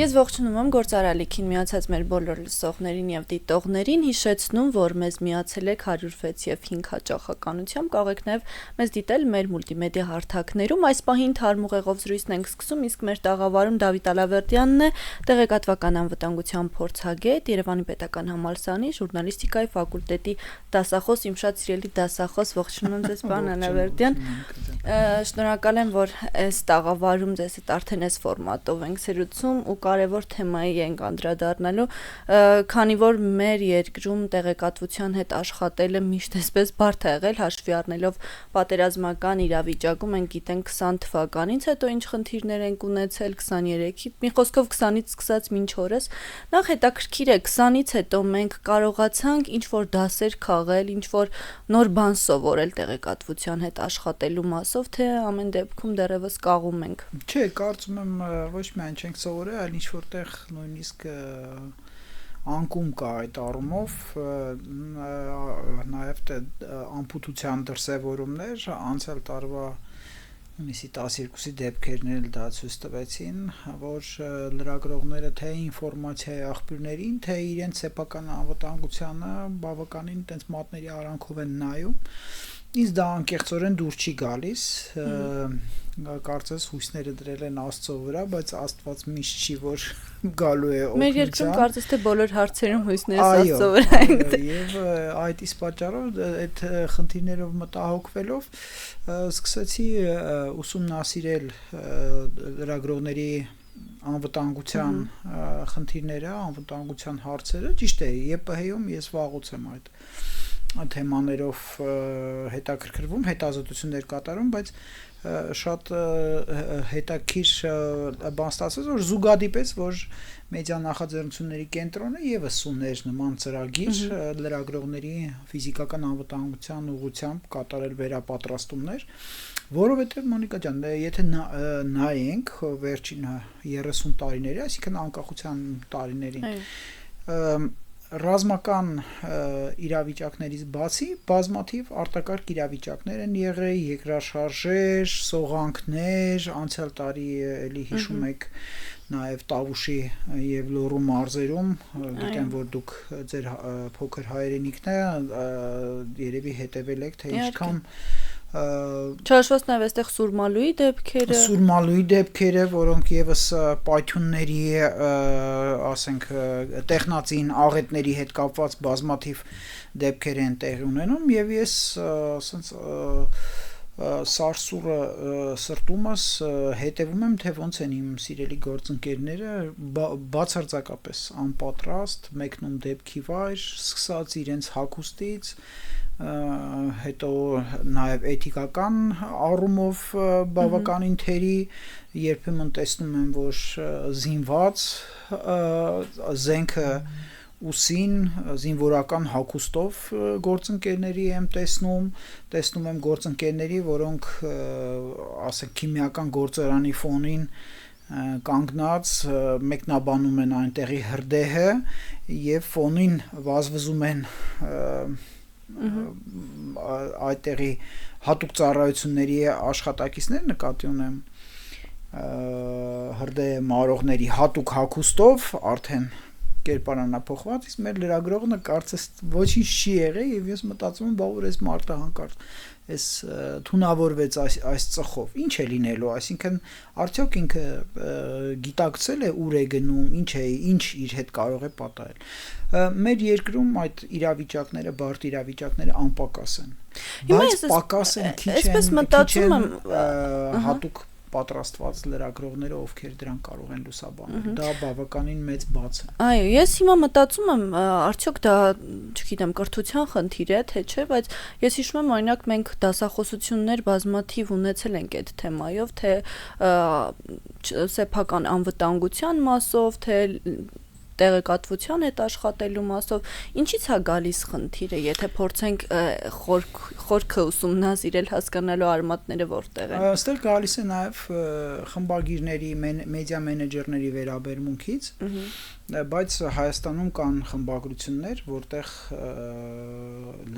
Ես ողջունում եմ գործարալիքին միացած մեր բոլոր լսողներին եւ դիտողներին, հիշեցնում, որ մեզ միացել եք 106 եւ 5 հաճախականությամբ, կարող եք նաեւ մեզ դիտել մեր մուլտիմեդիա հարթակներում։ Այս պահին թարմ ուղեղով զրույցն ենք սկսում, իսկ մեր տաղավարում Դավիթ Ալավերդյանն է, տեղեկատվական անվտանգության փորձագետ, Երևանի Պետական համալսարանի ժուրնալիստիկայի ֆակուլտետի դասախոս, իմ շատ սիրելի դասախոս, ողջունում եմ ձեզ, պարոն Ալավերդյան։ Շնորհակալ եմ, որ այս տաղավարում ձեզ հետ արդեն այս ֆորմատով ենք զրուցում ու կարևոր թեմայի ենք անդրադառնալու, քանի որ մեր երկրում տեղեկատվության հետ աշխատելը միշտ էսպես բարդ է եղել, հաշվի առնելով պատերազմական իրավիճակում, մենք գիտենք 20 թվականից հետո ինչ խնդիրներ ենք ունեցել, 23-ի, մի խոսքով 20-ից սկսած մինչ օրս, նախ հետաքրքիր է 20-ից հետո մենք կարողացանք ինչ-որ դասեր քաղել, ինչ-որ նոր բան սովորել տեղեկատվության հետ աշխատելու մասով, թե ամեն դեպքում դեռևս կաղում ենք։ Չէ, կարծում եմ ոչ միայն չենք սովորել, այլ ինչ որտեղ նույնիսկ անկում կա այդ առումով, նաև անպուտության դրսևորումներ, անցյալ տարվա Միսի 12-ի դեպքերն էլ դա ցույց տվեցին, որ լրագրողները թե ինֆորմացիայի աղբյուրներին, թե իրենց սեփական անվտանգությանը բավականին տենց մատների արանքով են նայում։ Ինձ դա անկեղծորեն դուր չի գալիս, կարծես հույսները դրել են Աստծո վրա, բայց Աստված միշտ չի, որ գալու է օգնության։ Մեր երկրում կարծես թե բոլոր հարցերում հույսները Աստծո վրա են դրել։ Եվ այդ իսկ պատճառով այդ խնդիրներով մտահոգվելով սկսեցի ուսումնասիրել լրագրողների անվտանգության խնդիրները, անվտանգության հարցերը։ Ճիշտ է, ԵՊՀ-ում ես վաղուց եմ այդ թեմաներով հետաքրքրվում, հետազոտություններ կատարում, բայց շատ հետաքրքիր բան ստացվեց, որ զուգադիպեց, որ մեդիա նախաձեռնությունների կենտրոնը եւս ուներ նման ծրագիր լրագրողների ֆիզիկական անվտանգության ուղղությամբ կատարել վերապատրաստումներ, որովհետեւ Մոնիկա ջան, եթե նայենք վերջին 30 տարիների, այսինքն անկախության տարիներին, ռազմական իրավիճակներից բացի բազմաթիվ արտակարգ իրավիճակներ են եղել, երկրաշարժեր, սողանքներ, անցյալ տարի էլի հիշում եք նաև Տավուշի եւ Լոռու մարզերում, գիտեմ որ դուք ձեր փոքր հայրենիքն է, երևի հետևել եք, թե ինչքան Չհաշված նաև այստեղ Սուրմալուի դեպքերը, որոնք եւս պայթյունների, ասենք, տեխնացին աղետների հետ կապված բազմաթիվ դեպքեր են տեղի ունենում եւ ես ասենց սարսուռը սրտումս հետևում եմ, թե ոնց են իմ սիրելի գործընկերները բացարձակապես անպատրաստ մեկնում դեպքի վայր, սկսած իրենց հագուստից, հետո նաև էթիկական առումով բավականին թերի, երբեմն տեսնում եմ, որ զինված զենքը ուսին զինվորական հագուստով գործընկերների եմ տեսնում եմ գործընկերների, որոնք ասենք քիմիական գործարանի ֆոնին կանգնած մեկնաբանում են այնտեղի հրդեհը եւ ֆոնին վազվզում են այդտեղի հատուկ ծառայությունների աշխատակիցներ նկատի ունեմ հրդեհ մարողների հատուկ հագուստով արդեն կերպարանափոխված, իսկ մեր լրագրողը կարծես ոչինչ չի եղել եւ ես մտածում եմ, բա որ այս մարտը հանկարծ այս թունավորվեց այս ծխով, ինչ է լինելու, այսինքն արդյոք ինքը գիտակցել է ուր է գնում, ինչ իր հետ կարող է պատահել։ Մեր երկրում այդ իրավիճակները, բարդ իրավիճակները անպակաս են, բայց պակաս են, քիչ են հատուկ պատրաստված լրագրողները, ովքեր դրան կարող են լուսաբանել, դա բավականին մեծ բաց է։ Այո, ես հիմա մտածում եմ, արդյոք դա, չգիտեմ, կրթության խնդիր է, թե չէ, բայց ես հիշում եմ, օրինակ մենք դասախոսություններ բազմաթիվ ունեցել ենք այդ թեմայով, թե սեփական անվտանգության մասով, թե տեղեկատվության հետ աշխատելու մասով, ինչից է գալիս խնդիրը, եթե փորձենք խորքը ուսումնասիրել, հասկանալու արմատները որտեղ են։ Այստեղ գալիս է նաև խմբագիրների, մեդիա մենեջերների վերաբերմունքից, բայց Հայաստանում կան խմբագրություններ, որտեղ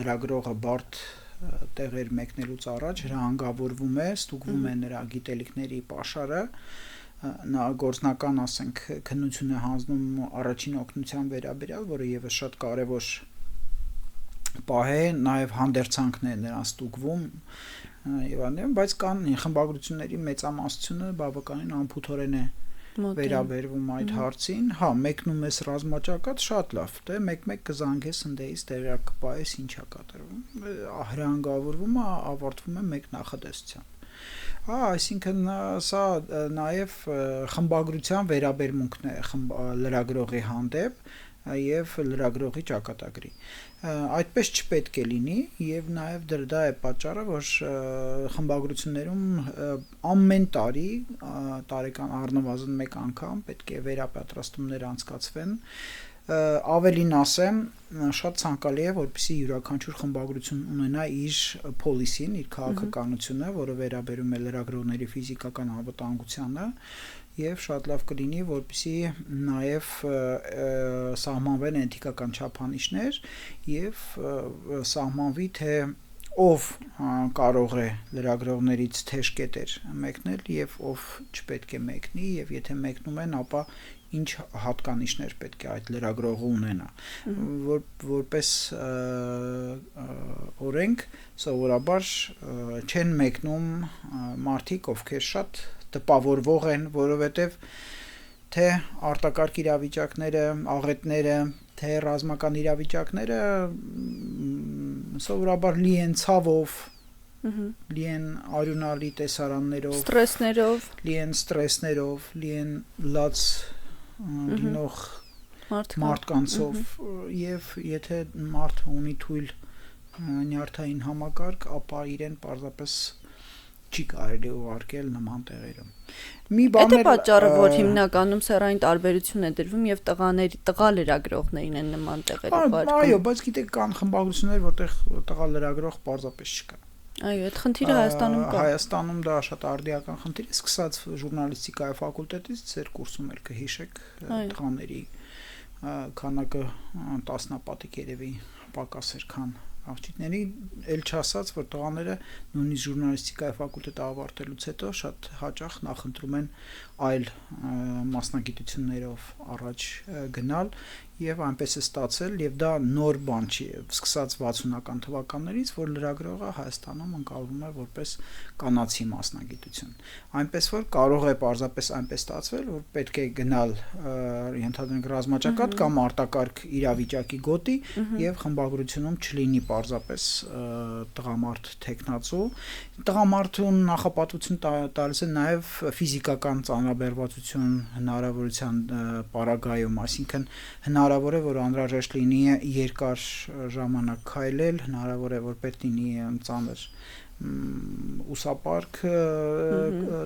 լրագրողը բարդ տեղեր մեկնելուց առաջ հրահանգավորվում է, ստուգվում է նրա գիտելիքների պաշարը, նա գործնական, ասենք, քննություն է հանձնում առաջին օգնության վերաբերյալ, որը եւս շատ կարեւոր պահ է, նաեւ հանդերձանքն է նրանց ստուգվում եւ այլն, բայց կան խմբագրությունների մեծամասնությունը բավականին անփութորեն է վերաբերվում այդ հարցին, հա, մեկնում ես ռազմաճակատ, շատ լավ, դե մեկ-մեկ կզանգես ընդեից տեղյակ կպահես ինչա կատարվում, հրանգավորվում է, ավարտվում է մեկ նախադասությամբ։ Հա, այսինքն սա նաև խմբագրության վերաբերմունքն է լրագրողի հանդեպ եւ լրագրողի ճակատագրի։ Այդպես չպետք է լինի եւ նաեւ դա է պատճառը, որ խմբագրություններում ամեն տարի տարեկան առնվազն մեկ անգամ պետք է վերապատրաստումներ անցկացվեն։ Ավելին ասեմ, շատ ցանկալի է, որպեսզի յուրաքանչյուր խմբագրություն ունենա իր policy-ն, իր քաղաքականությունը, որը վերաբերում է լրագրողների ֆիզիկական անվտանգությանը, եւ շատ լավ կլինի, որպեսզի նաեւ սահմանվեն էթիկական չափանիշներ եւ սահմանվի, թե ով կարող է լրագրողներից թեժ կետեր մեկնել եւ ով չպետք է մեկնի եւ եթե մեկնում են, ապա ինչ հատկանիշներ պետք է այդ լրագրողը ունենա, որպես օրենք սովորաբար չեն մեկնում մարդիկ, ովքեր շատ տպավորվող են, որովհետև թե արտակարգ իրավիճակները, աղետները, թե ռազմական իրավիճակները սովորաբար լի են ցավով, լի են արյունալի տեսարաններով, ստրեսներով, լի են լաց լինող մարդկանցով եւ եթե մարդը ունի թույլ նյարդային համակարգ, ապա իրեն պարզապես չի կարելի ուղարկել նման տեղերում։ Այդ է պատճառը, որ հիմնականում սեռային տարբերություն է դրվում եւ տղա լրագրողներին են նման տեղեր ուղարկում։ Այո, բայց գիտեք, կան խմբագրություններ, որտեղ տղա լրագրող պարզապես չկա։ Այո, այդ խնդիրը Հայաստանում կա։ Հայաստանում դա շատ արդիական խնդիր է, սկսած ժուրնալիստիկայի ֆակուլտետից, ձեր կուրսում էլ կհիշեք, տղաների քանակը տասնապատիկ երևի պակաս էր, քան աղջիկների, էլ չասած, որ տղաները նույնիսկ ժուրնալիստիկայի ֆակուլտետը ավարտելուց հետո շատ հաճախ նախընտրում են այլ մասնագիտություններով առաջ գնալ եւ այնպես է ստացել եւ դա նոր բան չի, սկսած 60-ական թվականներից, որ լրագրողը Հայաստանում ընկալվում է որպես կանացի մասնագիտություն։ Այնպես որ կարող է պարզապես այնպես ստացվել, որ պետք է գնալ ենթադրենք ռազմաճակատ կամ արտակարգ իրավիճակի գոտի եւ խմբագրությունում չլինի պարզապես տղամարդ տեխնացու։ Տղամարդուն նախապատվություն տալիս է նաեւ ֆիզիկական ծանրաբեռվածություն հնարավորության պարագայում, այսինքն հնարավոր է, որ անհրաժեշտ լինի երկար ժամանակ քայլել, հնարավոր է, որ պետք լինի ծանր ուսապարք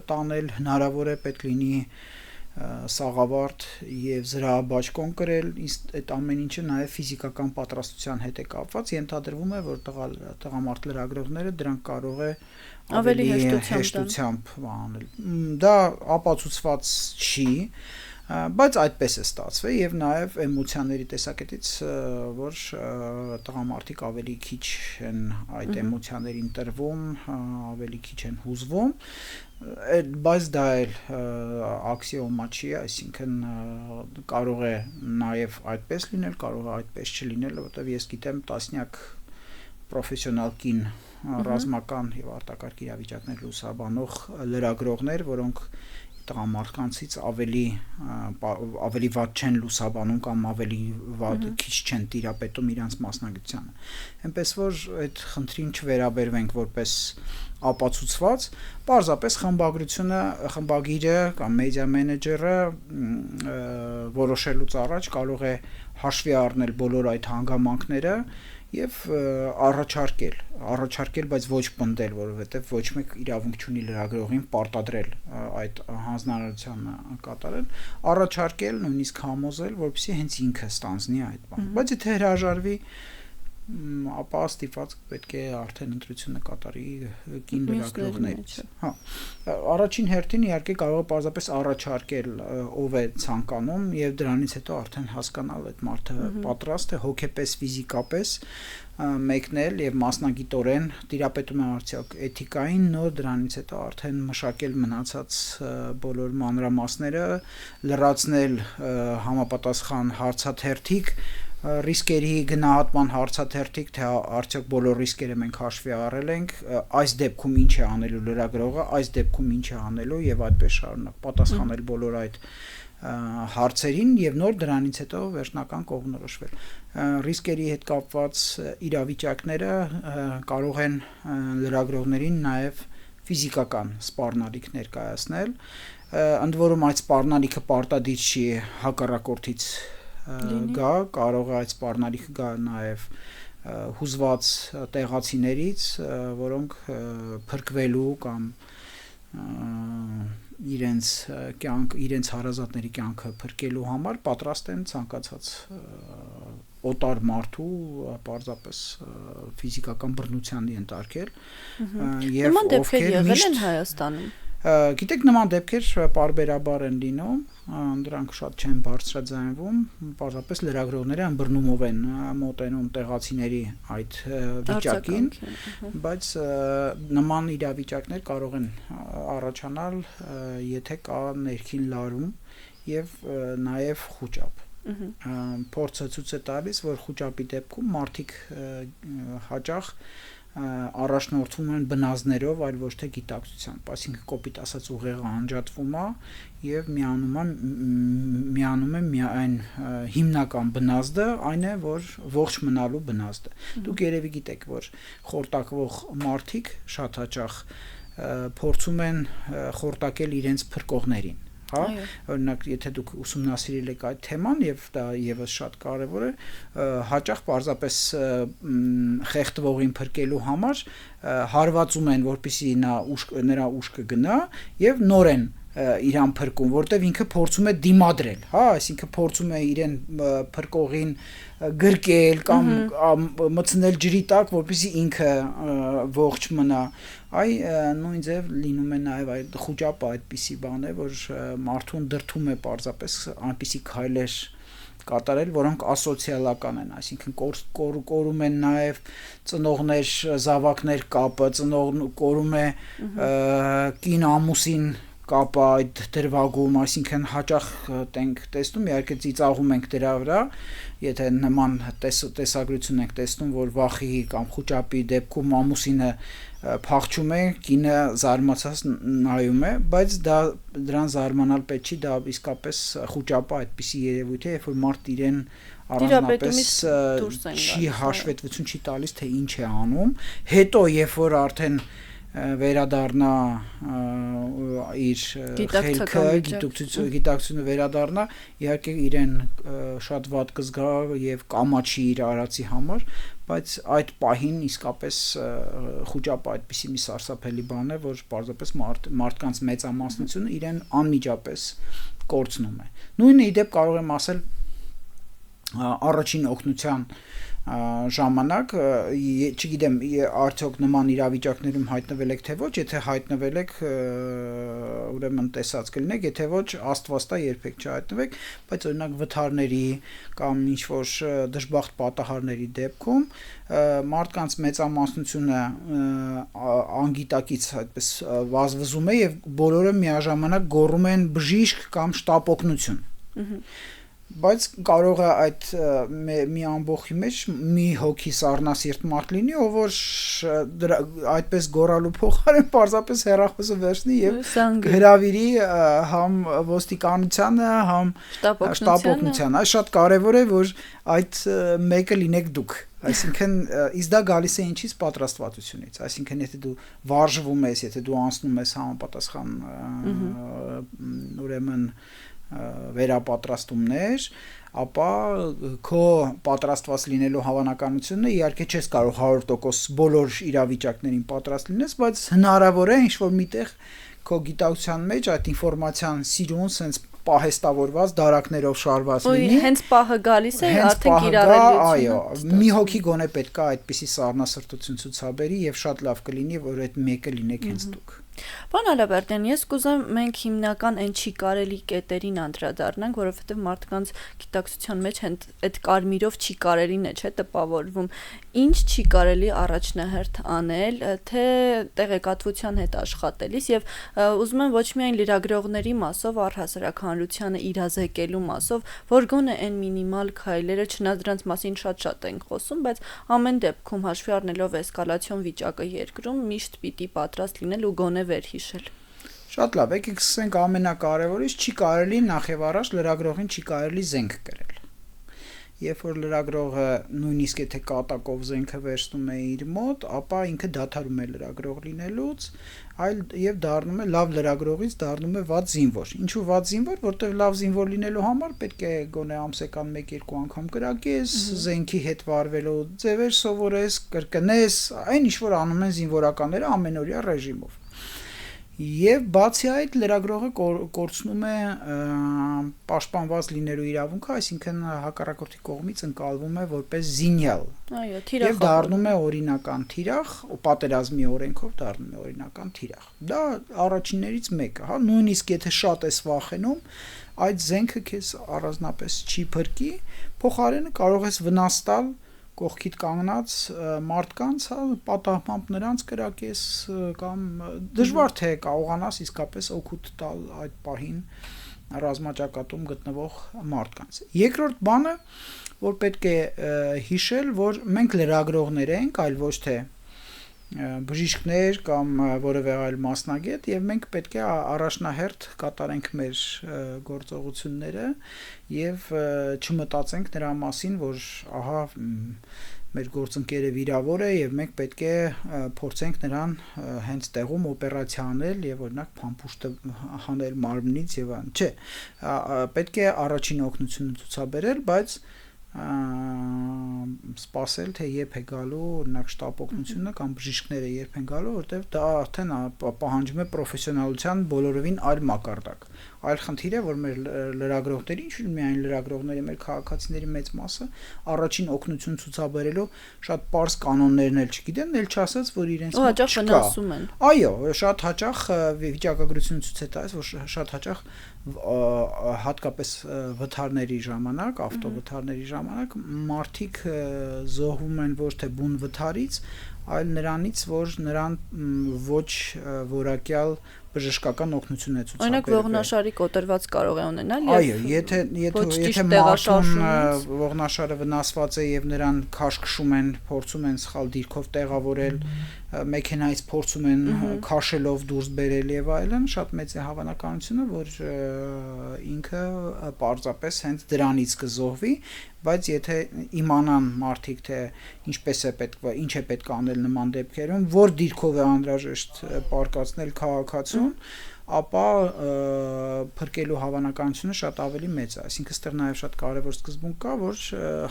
տանել, հնարավոր է պետք լինի սաղավարտ եւ զրահաբաճկոն կրել, այդ ամեն ինչը նաեւ ֆիզիկական պատրաստության հետ է կապված, ենթադրվում է, որ տղամարդ լրագրողները դրանք կարող է ավելի հեշտությամբ անել։ Դա ապացուցված չի, բայց այդպես է ստացվել եւ նաեւ էմոցիաների տեսակետից, որ տղամարդիկ ավելի քիչ են այդ էմոցիաներին տրվում, ավելի քիչ են հուզվում, բայց դա էլ աքսիոմա չի, այսինքն կարող է նաեւ այդպես լինել, կարող է այդպես չլինել, որովհետեւ ես գիտեմ տասնյակ պրոֆեսիոնալ կին ռազմական եւ արտակարգ իրավիճակներ լուսաբանող լրագրողներ, որոնք տղամարդկանցից ավելի վատ չեն լուսաբանում կամ ավելի վատ քիչ չեն տիրապետում իրենց մասնագիտությանը։ Այնպես որ այդ խնդրին չվերաբերվենք որպես ապացուցված, պարզապես խմբագիրը կամ մեդիա մենեջերը որոշելուց առաջ կարող է հաշվի առնել բոլոր այդ հանգամանքները եւ առաջարկել, բայց ոչ պնդել, որովհետեւ ոչ մեկ իրավունք չունի լրագրողին պարտադրել այդ հանձնարարությանը կատարել, առաջարկել, նույնիսկ համոզել, որպեսզի հենց ինքը ստանձնի այդ բանը։ Բայց եթե հրաժարվի, ապա ստիպված պետք է արդեն ընտրությունը կատարի կին լրագրողներից։ Հա, առաջին հերթին իհարկե կարող է պարզապես առաջարկել ով է ցանկանում եւ դրանից հետո արդեն հասկանալ այդ մարդը պատրաստ է հոգեպես, ֆիզիկապես մեկնել եւ մասնագիտորեն տիրապետում է արդյոք էթիկային, նոր դրանից հետո արդեն մշակել մնացած բոլոր մանրամասները, լրացնել համապատասխան հարցաթերթիկ ռիսկերի գնահատման հարցաթերթիկ, թե արդյոք բոլոր ռիսկերը մենք հաշվի առել ենք, այս դեպքում ինչ է անելու լրագրողը, այս դեպքում ինչ է անելու եւ այդպես շարունակ պատասխանել բոլոր այդ հարցերին եւ նոր դրանից հետո վերջնական կողմնորոշվել։ Ռիսկերի հետ կապված իրավիճակները կարող են լրագրողներին նաեւ ֆիզիկական սպառնալիք ներկայացնել, ընդ որում այդ սպառնալիքը պարտադիր չի հակառակորդից գա, կարող է այդ սպառնալիքը գա նաեւ հուզված տեղացիներից, որոնք փրկվելու կամ իրենց հարազատների կյանքը փրկելու համար պատրաստ են ցանկացած օտար մարդու պարզապես ֆիզիկական բռնության ենթարկել եւ ովքեր եղել են Հայաստանում։ Գիտեք, նման դեպքեր պարբերաբար են լինում, դրանք շատ չեն բարձրաձայնվում, պարզապես լրագրողները ըմբռնումով են մոտենում տեղացիների այդ վիճակին, բայց նման իրավիճակներ կարող են առաջանալ, եթե կա ներքին լարում եւ նաեւ խուճապ։ Փորձը ցույց է տալիս, որ խուճապի դեպքում մարդիկ հաճախ առաջնորդվում են բնազդներով, այլ ոչ թե գիտակցությամբ, այսինքն կոպիտ ասած ուղեղը անջատվում է եւ միանում է միայն հիմնական բնազդը, այն է, որ ողջ մնալու բնազդը։ Դուք երևի գիտեք, որ խորտակվող մարդիկ շատ հաճախ փորձում են խորտակել իրենց փրկողներին։ Հա, օրինակ, եթե դուք ուսումնասիրել եք այդ թեման եւ դա եւս շատ կարեւոր է, հաճախ պարզապես խեղդվողին փրկելու համար հարվածում են, որպեսզի նրա ուշքը գնա եւ նորեն իրան փրկում, որտեվ ինքը փորձում է դիմադրել, հա, այսինքն փորձում է իրեն փրկողին գրկել կամ մտցնել ջրի տակ, որպեսզի ինքը ողջ մնա։ Այ նույն ձև լինում է նաև այդ խուճապը այդպիսի բան է, որ մարդուն դրդում է պարզապես այնպիսի քայլեր կատարել, որոնք ասոցիալական են, այսինքն կորում են նաև ծնողներ, զավակներ կապը, կորում է կին ամուսին կապը այդ դրվագում, այսինքն հաճախ տեսնում, իհարկե ծիծաղում ենք դրա վրա, եթե նման տեսագրություն ենք տեսնում, որ վախի կամ խուճապի դեպքում ամուսինը փախչում է, կինը զարմացած նայում է, բայց դրան զարմանալ պետք չի, դա իսկապես խուճապը այդպիսի երևույթ է, երբ որ մարդ իրեն առանձնապես չի հաշվետվություն չի տալիս, թե ինչ է անում, հետո երբ որ արդեն վերադառնա իր խելքը, գիտակցությունը վերադառնա, իհարկե իրեն շատ վատ կզգա եւ կամաչի իր արածի համար, բայց այդ պահին իսկապես խուճապը այդպիսի մի սարսափելի բան է, որ պարզապես մարդկանց մեծամասնությունը իրեն անմիջապես կորցնում է։ Նույնը իդեպ կարող եմ ասել առաջին օգնության ժամանակ, չգիտեմ, արդյոք նման իրավիճակներում հայտնվել եք թե ոչ, եթե հայտնվել եք, ուրեմն տեսած կլինեք, եթե ոչ, Աստված տա երբեք չհայտնվեք, բայց օրինակ վթարների կամ ինչ-որ դժբախտ պատահարների դեպքում մարդկանց մեծամասնությունը անգիտակից այդպես վազվզում է եւ բոլորը միաժամանակ գոռում են բժիշկ կամ շտապ օգնություն։ Բայց կարող է այդ մի ամբողջի մեջ մի հոգի սառնասիրտ մարդ լինի, ով որ այդպես գոռալու փոխարեն պարզապես հեռախոսը վերցնի եւ հրավիրի համ ոստիկանությանը, համ շտապ օգնությանը։ Այս շատ կարեւոր է, որ այդ մեկը լինեք դուք։ Այսինքն իսկ դա գալիս է ինչից պատրաստվածությունից, այսինքն եթե դու վարժվում ես, եթե դու անցնում ես համապատասխան ուրեմն վերապատրաստումներ, ապա քո պատրաստված լինելու հավանականությունը իհարկե չես կարող 100% բոլոր իրավիճակներին պատրաստ լինես, բայց հնարավոր է ինչ-որ միտեղ քո գիտակցության մեջ այդ ինֆորմացիան սիրուն, sense պահեստավորված դարակներով շարված լինի։ Հենց պահը գալիս է արդեն կիրառելիությունը։ Այո, մի հոգի գոնե պետք է այդպիսի սառնասրտություն ցուցաբերի եւ շատ լավ կլինի, որ այդ մեկը լինեք հենց դուք։ Պարոն Ալաբերդյան, ես կուզեմ մենք հիմնական այն չի կարելի կետերին անդրադառնանք, որովհետև մարդկանց գիտակցության մեջ այդ կարմիրով չի կարելին է, չէ՞, տպավորվում։ Ինչ չի կարելի առաջնահերթ անել, թե տեղեկատվության հետ աշխատելիս եւ ուզում եմ ոչ միայն լրագրողների մասով, առհասարակ հանրությանը իրազեկելու մասով, որ գոնե այն մինիմալ քայլերը, չնայած դրանց մասին շատ ենք խոսում, բայց ամեն դեպքում հաշվի առնելով էսկալացիոն վիճակը երկրում միշտ պիտի պատրաստ լինել ու գոնե վերհիշել։ Շատ լավ, եկեք սկսենք ամենակարևորից, չի կարելի նախ եւ առաջ լրագրողին չի կարելի զենք կրել։ Երբ որ լրագրողը նույնիսկ եթե կատակով զենքը վերցնում է իր մոտ, ապա ինքը դադարում է լրագրող լինելուց, այլ եւ դառնում է լավ լրագրողից դառնում է վատ զինվոր։ Ինչու վատ զինվոր, որտեղ լավ զինվոր լինելու համար պետք է գոնե ամսական 1-2 անգամ կրակես, զենքի հետ վարվելու ձևեր սովորես, կրկնես, այն ինչ որ անում են զինվորականները ամենօրյա ռեժիմով։ Եվ բացի այդ լրագրողը կորցնում է պաշտպանված լինելու իրավունքը, այսինքն հակառակորդի կողմից ընկալվում է որպես զինյալ։ Այո, Եվ դառնում է օրինական թիրախ, պատերազմի օրենքով դառնում է օրինական թիրախ։ Դա առաջիններից մեկը, հա, նույնիսկ եթե շատ ես վախենում, այդ զենքը քեզ առանձնապես չի փրկի, փոխարենը կարող ես վնաս տալ կողքիդ կանգնած մարդկանց, հա, պատահմամբ նրանց կրակես կամ դժվար թե կարողանաս իսկապես օգուտ տալ այդ պահին ռազմաճակատում գտնվող մարդկանց։ Երկրորդ բանը, որ պետք է հիշել, որ մենք լրագրողներ ենք, այլ ոչ թե բժիշկներ կամ որևէ այլ մասնագետ, եւ մենք պետք է առաջնահերթ կատարենք մեր գործողությունները եւ չմտածենք նրա մասին, որ ահա մեր գործընկերը վիրավոր է եւ մենք պետք է փորձենք նրան հենց տեղում օպերացիա անել եւ օրինակ փամփուշտ հանել մարմնից եւ այլն։ Չէ, պետք է առաջին օգնությունը ցուցաբերել, բայց սպասել թե երբ է գալու օրինակ շտապ օգնությունը կամ բժիշկները երբ են գալու, որտեղ դա արդեն պահանջում է պրոֆեսիոնալության բոլորովին այլ մակարդակ։ Այլ խնդիր է, որ մեր լրագրողների, ինչ միայն լրագրողների, մեր քաղաքացիների մեծ մասը առաջին օգնություն ցուցաբերելու շատ պարզ կանոններն էլ չգիտեն, էլ չասած, որ իրենց մոտ չկա։ Վնասում են։ Այո, շատ հաճախ վիճակագրությունը ցույց է տալիս, որ շատ հաճախ հատկապես վթարների ժամանակ, ավտովթարների ժամանակ մարդիկ զոհվում են ոչ թե բուն վթարից, այլ նրանից, որ նրան ոչ որակյալ բժշկական օգնություն է ցուցաբերվել։ Օրինակ ողնաշարի կոտրված կարող է ունենալ եւ եթե մարդուն ողնաշարը վնասված է եւ նրան քաշքշում են, փորձում են սխալ դիրքով տեղավորել, մեքենայից փորձում են քաշելով դուրս բերել եւ այլն, շատ մեծ է հավանականությունը, որ ինքը պարզապես հենց դրանից կզոհվի, բայց եթե իմանան մարդիկ թե ինչպես է պետք, ինչ է պետք անել նման դեպքերում, որ դիրքով է անհրաժեշտ պարկացնել քաղաքացուն, ապա փրկելու հավանականությունը շատ ավելի մեծ է, այսինքն այստեղ նաև շատ կարևոր սկզբունք կա, որ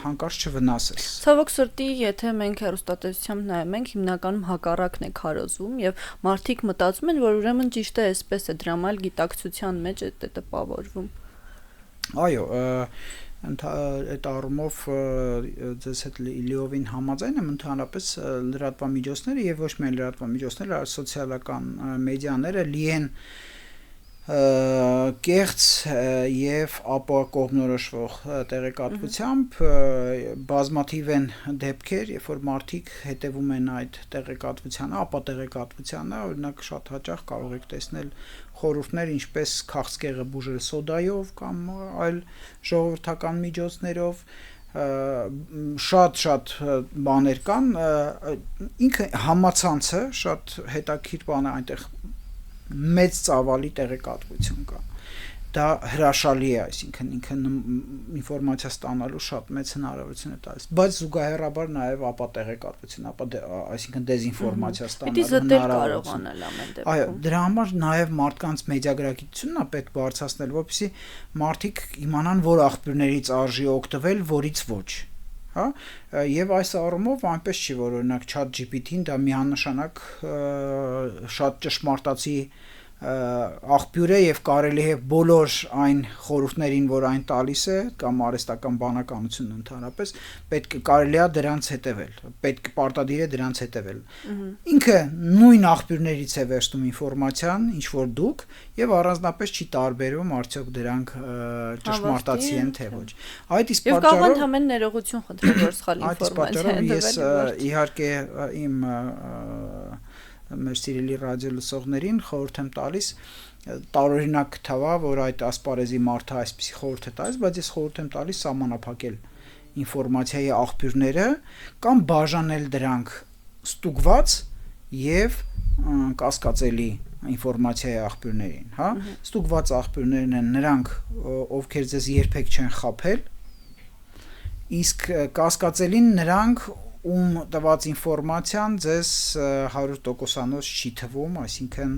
հանկարծ չվնասես։ Ցավոք սրտի, եթե մենք հեռուստատեսությամբ նայում ենք, հիմնականում հակառակն է քարոզվում եւ մարդիկ մտածում են, որ ուրեմն ճիշտ է այսպես է, դրամ այլ գիտակցության մեջ է տպավորվում։ Այո, այդ առումով ձեզ հետ լիովին համաձայն եմ, ընդհանրապես լրատվամիջոցները եւ ոչ միայն լրատվամիջոցները, այլ սոցիալական մեդիաները լի են կեղծ եւ ապակողմնորոշվող տեղեկատվությամբ, բազմաթիվ են դեպքեր, երբ որ մարդիկ հետևում են այդ տեղեկատվությանը, ապա տեղեկատվությանը, օրինակ շատ հաճախ կարող եք տեսնել խորհուրդներ, ինչպես քաղցկեղը բուժել սոդայով կամ այլ ժողովրդական միջոցներով, շատ բաներ կան, ինքը համացանցը շատ հետաքրքիր բան է, այնտեղ մեծ ծավալի տեղեկատվություն կա։ Դա հրաշալի է, այսինքն ինքը ինֆորմացիա ստանալու շատ մեծ հնարավորություն է տալիս, բայց զուգահեռաբար նաև ապա տեղեկատվություն, այսինքն դեզինֆորմացիա ստանալու հնարավորություն։ Այո, դրա համար նաև մարդկանց մեդիագրագիտությունն է պետք բարձրացնել, որպեսզի մարդիկ իմանան, որ աղբյուրներից արժի օգտվել, որից ոչ։ Հա, եւ այս առումով այնպես չի, որ օրինակ ChatGPT-ն դա միանշանակ շատ ճշմարտացի աղբյուր է եւ կարելի է բոլոր այն խորհուրդներին, որ այն տալիս է, կամ արհեստական բանականությունն ընդհանրապես, պետք է կարելի է դրանց հետևել, պետք է պարտադիր է դրանց հետևել։ Ինքը նույն աղբյուրներից է վերցնում ինֆորմացիան, ինչ որ դուք, եւ առանձնապես չի տարբերում արդյոք դրանք ճշմարտացի են թե ոչ։ Այդ իսկ պատճառով եւ կարող ընդհանրեն ներողություն խնդրել, որ սխալ ինֆորմացիա են տվել։ Ես իհարկե իմ մեր սիրելի ռադիո լսողներին խորհուրդ եմ տալիս տարօրինակ թվա, որ այդ ասպարեզի մարդը այսպիսի խորհուրդ է տալիս, բայց ես խորհուրդ եմ տալիս սահմանափակել ինֆորմացիայի աղբյուրները կամ բաժանել դրանք ստուգված եւ կասկածելի ինֆորմացիայի աղբյուրներին, հա, ստուգված աղբյուրներն են նրանք, ովքեր ձեզ երբեք չեն խաբել, իսկ կասկածելին նրանք ում տված ինֆորմացիան ձեզ 100%-անոց չի թվում, այսինքն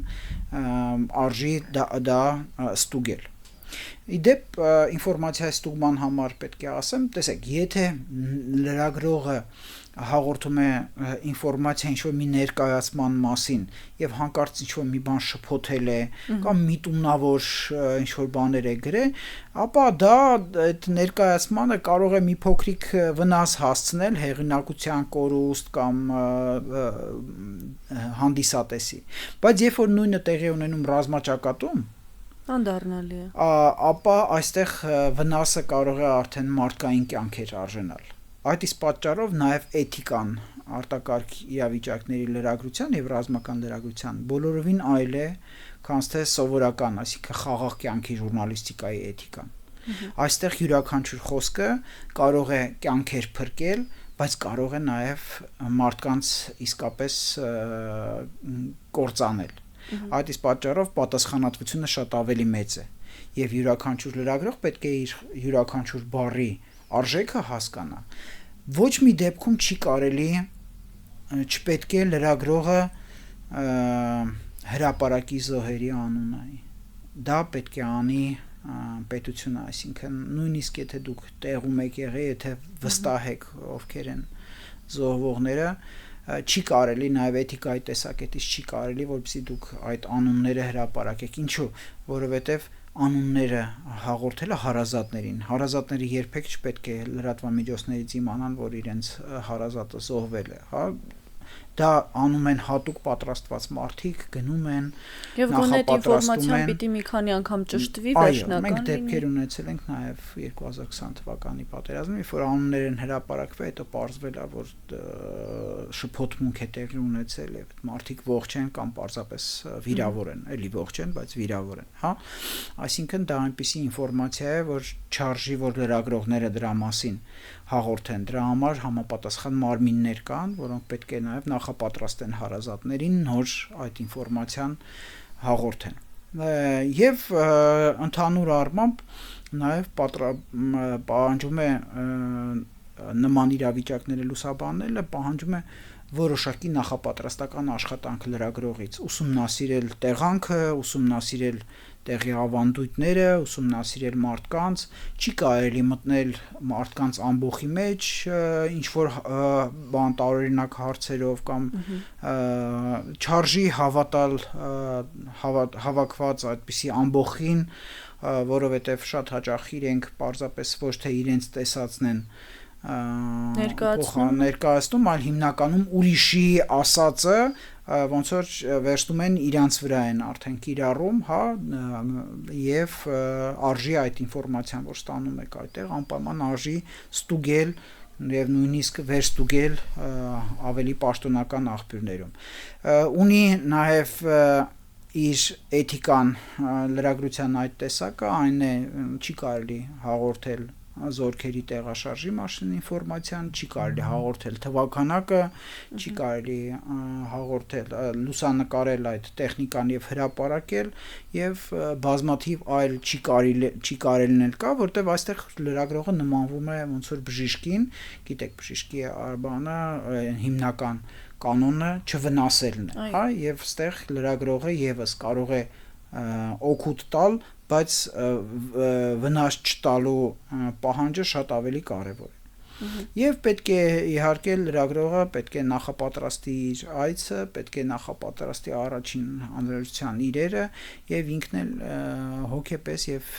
արժի դա ստուգել։ Իդեպ ինֆորմացիայի ստուգման համար պետք է ասեմ, տեսեք, եթե լրագրողը հաղորդում է ինֆորմացիա ինչ-որ մի ներկայացման մասին եւ հանկարծ ինչ-որ մի բան շփոթել է կամ միտումնավոր ինչ-որ բաներ է գրել, ապա դա այդ ներկայացմանը կարող է մի փոքրիկ վնաս հասցնել հեղինակության կորուստ կամ հանդիսատեսի, բայց երբ որ նույնը տեղի ունենում ռազմաճակատում, անդառնալի է, ապա այստեղ վնասը կարող է արդեն մարդկային կյանքեր արժանալ։ Այդ իսկ պատճառով նաև էթիկան արտակարգ իրավիճակների լրագրության եւ ռազմական լրագրության բոլորովին այլ է, քան թե սովորական, այսինքն խաղաղ կյանքի ժուրնալիստիկայի էթիկան։ Այստեղ յուրաքանչյուր խոսքը կարող է կյանքեր փրկել, բայց կարող է նաև մարդկանց իսկապես կործանել։ Այդ իսկ պատճառով պատասխանատվությունը շատ ավելի մեծ է եւ յուրաքանչյուր լրագրող պետք է իր յուրաքանչյուր բառի արժեքը հասկանա։ Ոչ մի դեպքում չի կարելի չպետք է լրագրողը հրապարակի զոհերի անունը։ Դա պետք է անի պետությունը, այսինքն նույնիսկ եթե դուք տեղում եք եղել, եթե վստահ եք ովքեր են զոհվողները, չի կարելի նաև էթիկայի տեսակետից չի կարելի, որպեսզի դուք այդ անունները հրապարակեք։ Ինչու՞, որովհետև անունները հաղորդելը հարազատները երբեք չպետք է լրատվամիջոցներից իմանան, որ իրենց հարազատը զոհվել է, հա, դա անում են հատուկ պատրաստված մարդիկ, գնում են, նախապատրաստում են, պիտի մի քանի անգամ ճշտվի վերջնական։ Այո, մենք դեպքեր ունեցել ենք նաև 2020 թվականի պատերազմում, երբ որ անուններ են հրապարակվել, հետո պարզվել է, որ շփոթմունք է տեղի ունեցել եւ մարդիկ ողջ են կամ պարզապես վիրավոր են, էլի ողջ են, բայց վիրավոր են, հա։ Այսինքն դա այնպիսի ինֆորմացիա է, որ չարժի, որ լրագրողները դրա մասին հաղորդեն։ Դրա համար համապատասխան մարմիններ կան, որոնք պետք է նաև նախապատրաստեն հարազատներին նոր այդ ինֆորմացիան հաղորդեն։ Եվ ընդհանուր առմամբ նաև պահանջում է նման իրավիճակները լուսաբանելը, պահանջում է որոշակի նախապատրաստական աշխատանք լրագրողից, ուսումնասիրել տեղանքը, ուսումնասիրել տեղի ավանդույթները, ուսումնասիրել մարդկանց, չի կարելի մտնել մարդկանց ամբոխի մեջ, ինչ որ բան տարօրինակ հարցերով կամ չարժի հավատալ հավաքված այդպիսի ամբոխին, որովհետև շատ հաճախ իրենք պարզապես ոչ թե իրենց տեսածն են ներկայացնում, այլ հիմնականում ուրիշի ասածը ոնց որ վերցնում են իրանց վրա են արդեն կիրառում, հա, եւ արժի այդ ինֆորմացիան, որ ստանում եք այդտեղ, անպայման արժի ստուգել եւ նույնիսկ վերստուգել ավելի պաշտոնական աղբյուրներում։ Ունի նաեւ իր էթիկան լրագրության այդ տեսակը, այն է, չի կարելի հաղորդել զորքերի տեղաշարժի մասին ինֆորմացիան, չի կարելի հաղորդել թվականակը, չի կարելի հաղորդել, լուսանկարել այդ տեխնիկան եւ հրապարակել եւ բազմաթիվ այլ չի կարելին էլ կա, որտեվ այստեղ լրագրողը նմանվում է ոնց որ բժիշկին, գիտեք բժիշկի բանը հիմնական կանոնը չվնասելն է, հա, եւ այստեղ լրագրողը եւս կարող է օգուտ տալ, բայց վնաս չտալու պահանջը շատ ավելի կարևոր է։ Եվ պետք է իհարկե լրագրողը պետք է նախապատրաստի իր այցը, պետք է նախապատրաստի առաջին անհրաժեշտության իրերը եւ ինքն էլ հոգեպես եւ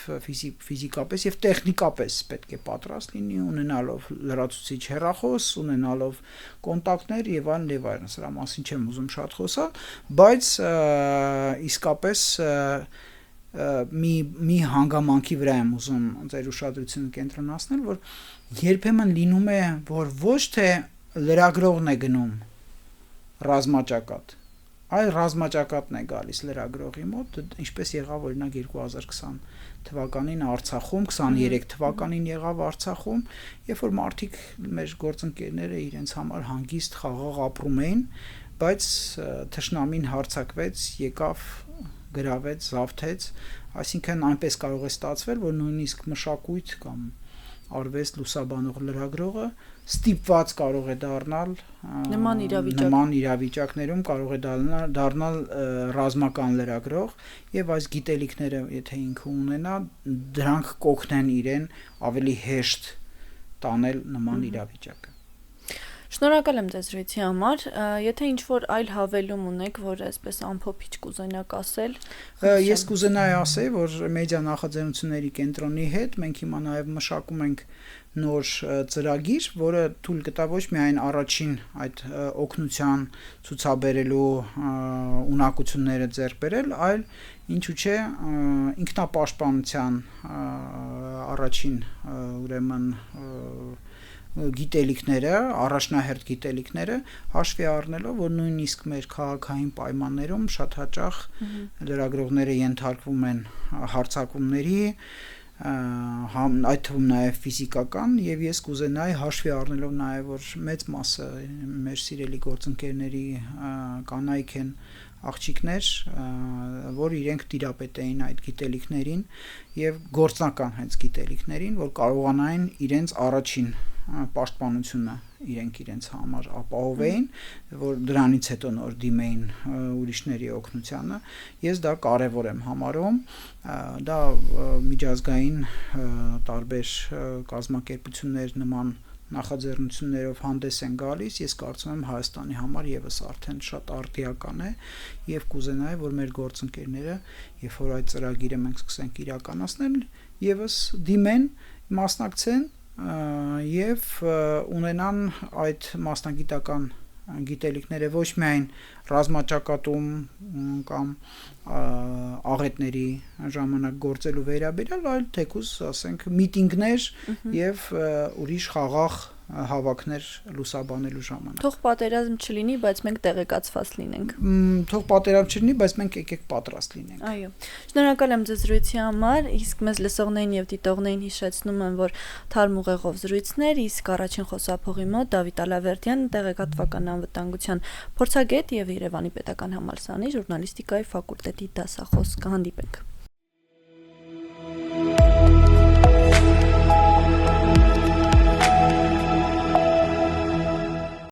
ֆիզիկապես եւ տեխնիկապես պետք է պատրաստ լինի, ունենալով լրացուցիչ հեռախոս, ունենալով կոնտակտներ եւ այլն, սրա մասին չեմ ուզում շատ խոսալ, բայց իսկապես մի հանգամանքի վրա եմ ուզում ձեր ուշադրությունը կենտրոնացնել, որ երբեմն լինում է, որ ոչ թե լրագրողն է գնում ռազմաճակատ, այլ ռազմաճակատն է գալիս լրագրողի մոտ, ինչպես եղավ օրինակ 2020 թվականին Արցախում, 23 թվականին եղավ Արցախում, երբ որ մարդիկ մեր գործընկերները իրենց համար հանգիստ խաղաղ ապրում էին, բայց թշնամին հարձակվեց, եկավ, գրավեց, զավթեց, այսինքն այնպես կարող է ստացվել, որ նույնիսկ մշակույթ կամ արվեստ լուսաբանող լրագրողը ստիպված կարող է դառնալ նման իրավիճակներում կարող է դառնալ ռազմական լրագրող եւ այս գիտելիքները եթե ինքը ունենա դրանք կօգնեն իրեն ավելի հեշտ տանել նման իրավիճակը Շնորհակալ եմ ձեզ զրույցի համար։ Եթե ինչ-որ այլ հավելում ունեք, որ այսպես ամփոփիչ կուզենաք ասել, ես կուզենայի ասել, որ մեդիա նախաձեռնությունների կենտրոնի հետ մենք հիմա նաև մշակում ենք նոր ծրագիր, որը թույլ կտա ոչ միայն առաջին այդ օգնության ցուցաբերելու ունակությունները ձեռք բերել, այլ ինչու՞ չէ ինքնապաշտպանության առաջին ուրեմն գիտելիքները, առաջնահերթ գիտելիքները հաշվի առնելով, որ նույնիսկ մեր քաղաքային պայմաններում շատ հաճախ լրագրողները ենթարկվում են հարձակումների, այդ թվում նաև ֆիզիկական, եւ ես կուզենայի հաշվի առնելով նաև, որ մեծ մասը մեր սիրելի գործընկերների կանայք են աղջիկներ, որ իրենք տիրապետ էին այդ գիտելիքներին եւ գործնական հենց գիտելիքներին, որ կարողանային իրենց առաջին պաշտպանությունը իրենց համար ապահովեին, որ դրանից հետո նոր դիմեին ուրիշների օգնությանը, ես դա կարևոր եմ համարում, դա միջազգային տարբեր կազմակերպություններ նման նախաձեռնություններով հանդես են գալիս, ես կարծում եմ Հայաստանի համար եւս արդեն շատ արդիական է եւ կուզենայի, որ մեր գործընկերները, երբ որ այդ ծրագիրը մենք սկսենք իրականացնել, եւս դիմեն, մասնակցեն եւ ունենան այդ մասնագիտական գիտելիքները ոչ միայն ռազմաճակատում կամ աղետների ժամանակ գործելու վերաբերյալ, այլ թեկուզ, ասենք, միտինգներ եւ ուրիշ խաղաղ հավաքներ լուսաբանելու ժամանակ։ Թող պատերազմ չլինի, բայց մենք տեղեկացված լինենք։ Թող պատերազմ չլինի, բայց մենք եկեք պատրաստ լինենք։ Այո։ Շնորհակալ եմ ձեզ զրույցի համար, իսկ մեզ լսողներին եւ դիտողներին հիշեցնում եմ, որ թարմ ուղեղով զրույցներ, իսկ առաջին խոսափողի մոտ Դավիթ Ալավերդյան, տեղեկատվական անվտանգության փորձագետ եւ Երևանի Պետական համալսարանի ժուրնալիստիկայի ֆակուլտետի դասախոս, կհանդիպենք։